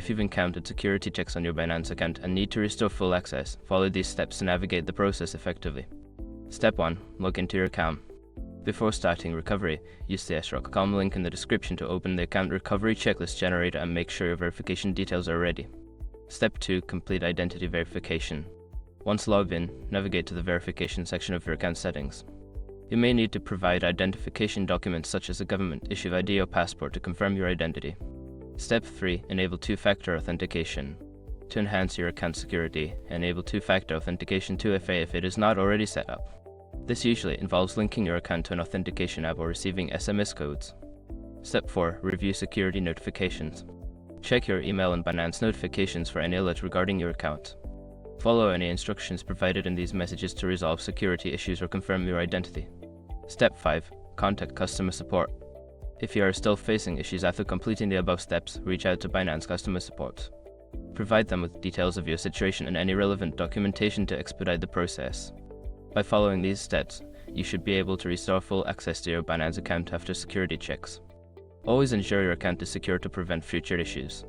If you've encountered security checks on your Binance account and need to restore full access, follow these steps to navigate the process effectively. Step 1. Log into your account. Before starting recovery, use the s.com link in the description to open the account recovery checklist generator and make sure your verification details are ready. Step 2. Complete identity verification. Once logged in, navigate to the verification section of your account settings. You may need to provide identification documents such as a government-issued ID or passport to confirm your identity. Step 3. Enable two-factor authentication. To enhance your account security, enable two-factor authentication 2FA if it is not already set up. This usually involves linking your account to an authentication app or receiving SMS codes. Step 4. Review security notifications. Check your email and Binance notifications for any alerts regarding your account. Follow any instructions provided in these messages to resolve security issues or confirm your identity. Step 5. Contact customer support. If you are still facing issues after completing the above steps, reach out to Binance customer support. Provide them with details of your situation and any relevant documentation to expedite the process. By following these steps, you should be able to restore full access to your Binance account after security checks. Always ensure your account is secure to prevent future issues.